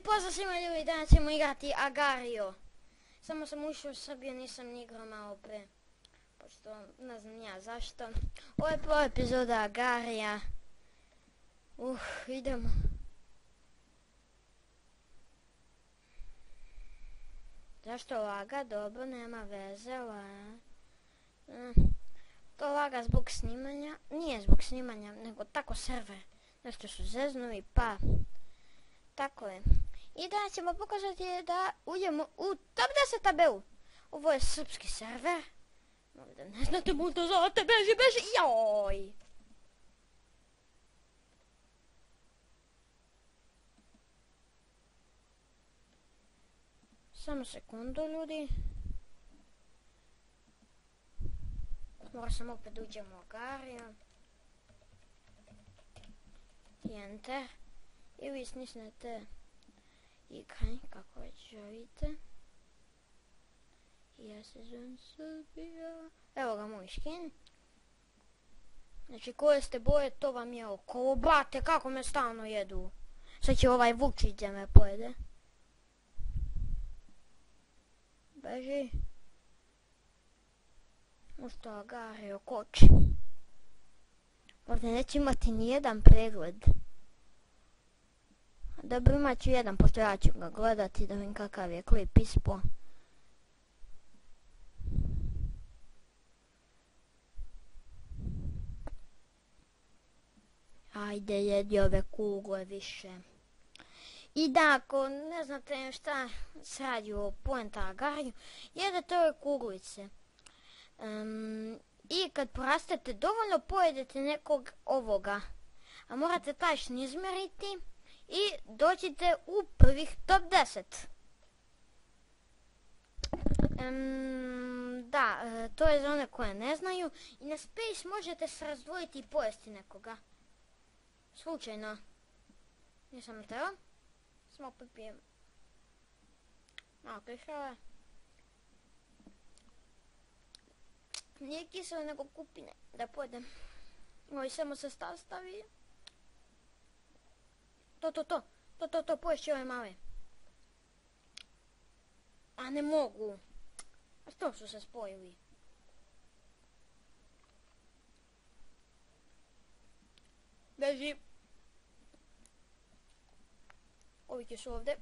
pozdrav svima ljudi, danas ćemo igrati Agario. Samo sam ušao u Srbiju, nisam ni igrao malo pre. Pošto ne znam ja zašto. Ovo je prva epizoda Agarija. Idemo. Zašto laga? Dobro, nema veze. To laga zbog snimanja. Nije zbog snimanja, nego tako server. Nešto su zeznuli, pa... Tako je. I danas ćemo pokazati da uđemo u top 10 tabelu. Ovo je srpski server. Možda ne znate, možda znate, beži, joj! Samo sekundu, ljudi. Moram sam opet uđem u Agariju. Enter. I vi snisnete igranje kako već želite. Ja se zovem Srbija. Evo ga moj skin. Znači koje ste boje, to vam je oko. Brate, kako me stalno jedu. Sad će ovaj Vučić da me pojede. Beži. Možda Agario koči. Ovdje neće imati nijedan pregled. Dobro, imat ću jedan, pošto ja ću ga gledati da vidim kakav je klip ispo. Ajde, jedi ove kugle više. I da, ako ne znate šta se radi o poenta Agariju, jedete ove kuglice. I kad porastete dovoljno, pojedete nekog ovoga. A morate tačno izmeriti. I dođite u prvih top 10. To je za one koje ne znaju. I na Space možete se razdvojiti i pojesti nekoga. Slučajno. Nisam teo. Samo popijem. Malo kišava. Nije kiselo nego kupine. Da pojedem. Ovo samo se stavi. To, poješći ove male. A ne mogu. A što su se spojili? Beži. Ovi će su ovdje.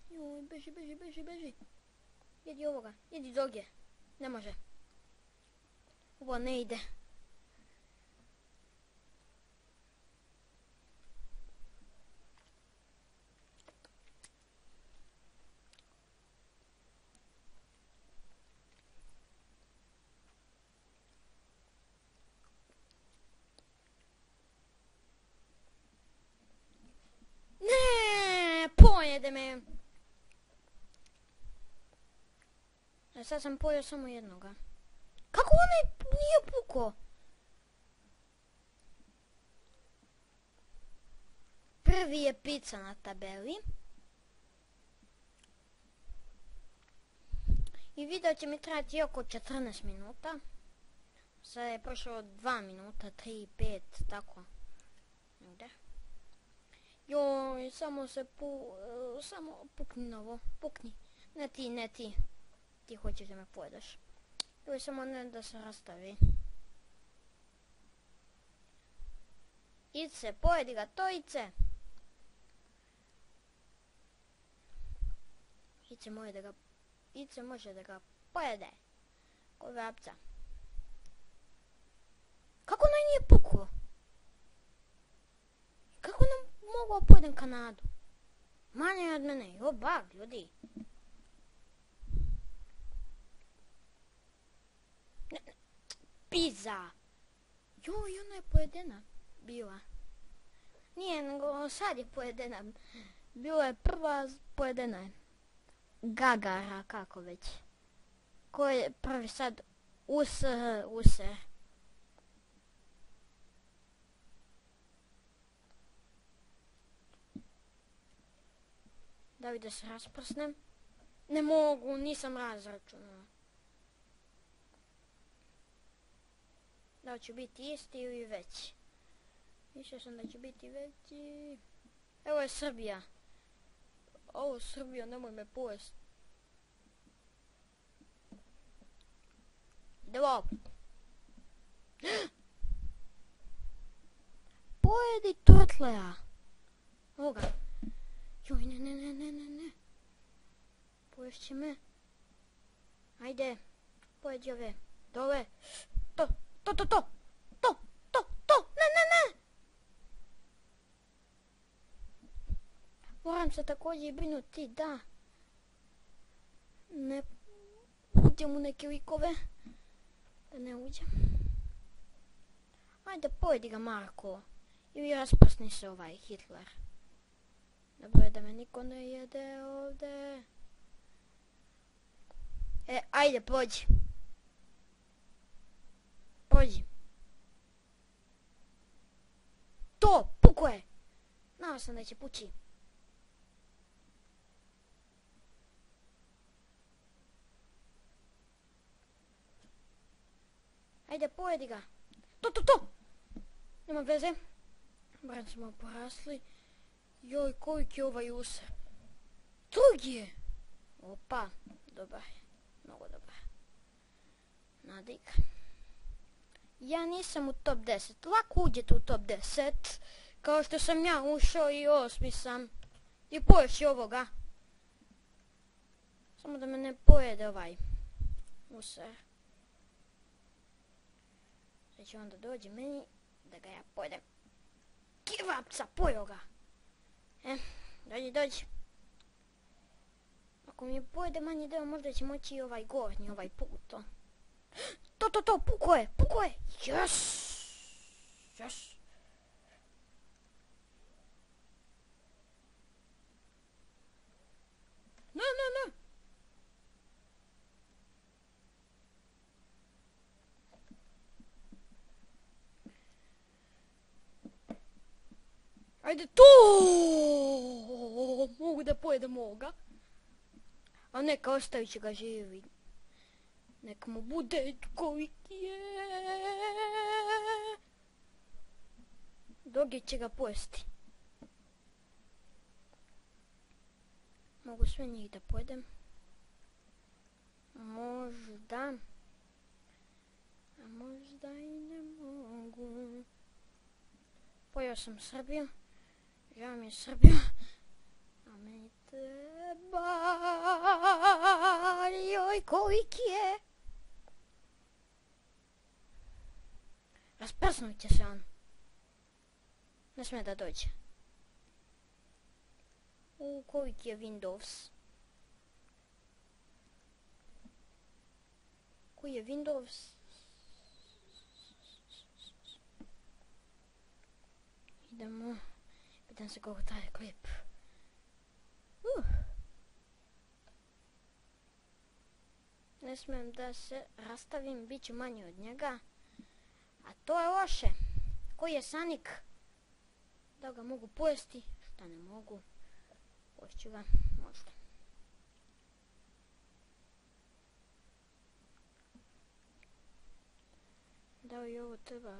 Joj, beži. Jedi ovoga, jedi dogje. Ne može. Ovo ne ide. Ne, pojede me. Sad sam pojeo samo jednoga. Kako onaj nije pukao? Prvi je pizza na tabeli. I video će mi trajati oko 14 minuta. Sada je prošlo 2 minuta, 3, 5, tako. Joj, samo pukni novo, pukni. Ne ti. Ti hoćeš da me pojedaš. Joj, samo ne da se rastavi. Ice, pojedi ga, to Ice. Ice može da ga pojede. Ko vrapca. Kako naj nije puklo? Kako nam mogu pojedem Kanadu? Manje od mene, jo bag, ljudi. Pizza. Joj, ona je pojedena bila. Nije, nego sad je pojedena. Bila je prva pojedena. Gagara, kako već. Ko je prvi sad? Use. Da se rasprsnem. Ne mogu, nisam razračunala. Da će biti isti ili veći. Mislio sam da će biti veći. Evo je Srbija. Ovo Srbija, nemoj me pojesti. Idemo. Pojedi turtleja. Ovoga. Joj, ne. Poješće će me. Ajde. Pojedi ove. Dove. To. Ne. Moram se također brinuti da ne uđem u neke likove. Da ne uđem. Ajde, pojedi ga, Marko. Ili rasprsni se ovaj Hitler. Dobro je da me niko ne jede ovdje. Ajde, pođi. To, puko je. Znao sam da će pući. Ajde, pojedi ga. To. Nema veze. Barem smo porasli. Joj, koliki je ovaj user. Drugi je. Opa, dobar. Mnogo dobar. Nadik. Ja nisam u top 10. Lako uđete u top 10. Kao što sam ja ušao i 8. sam. I poješći ovoga. Samo da me ne pojede ovaj user. Sad će onda dođe meni da ga ja pojedem. Kivapca, pojeo ga. Dođi. Ako mi pojede manji deo, možda će moći i ovaj gornji, ovaj puto. To, puko je. Yes. Ne. Ajde to! Mogu da pojedem ovoga. A neka ostavit će ga živi. Nek mu bude koliki je. Dogi će ga pojesti. Mogu sve njih da pojedem. Možda. A možda i ne mogu. Pojeo sam Srbiju. Žao mi je Srbija. A meni treba. Joj, koliki je. Rasprsnut će se on. Ne smije da dođe. Koliki je Windows. Koji je Windows? Idemo. Pitam se koliko traje klip. Ne smijem da se rastavim, bit ću manje od njega. A to je loše. Koji je Sanik? Da ga mogu pojesti? Šta ne mogu? Poješću ga, možda. Da li ovo treba...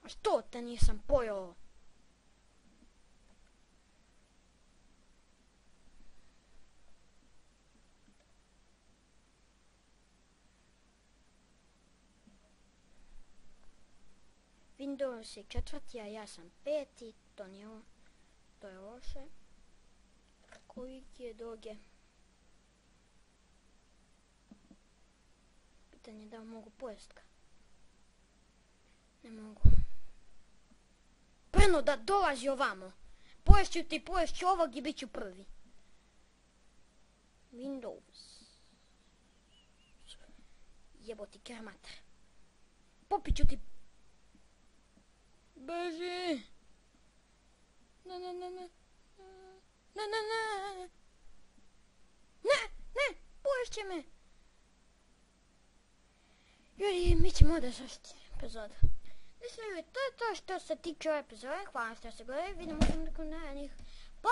A što te nisam pojeo? Windows je 4, a ja sam 5, to nije, to je loše. Koliki je doge? Pitanje da mogu pojest ga. Ne mogu. Preno da dolazi ovamo. Poješću ovog i bit ću prvi. Windows. Jeboti kermater. Popit ću ti. Beži. Ne. Poješće me. Ljudi, mi ćemo da završiti epizodu. Mislim, to je to što se tiče ove epizode. Hvala što ste gledali. Vidimo se nakon narednih. Pa!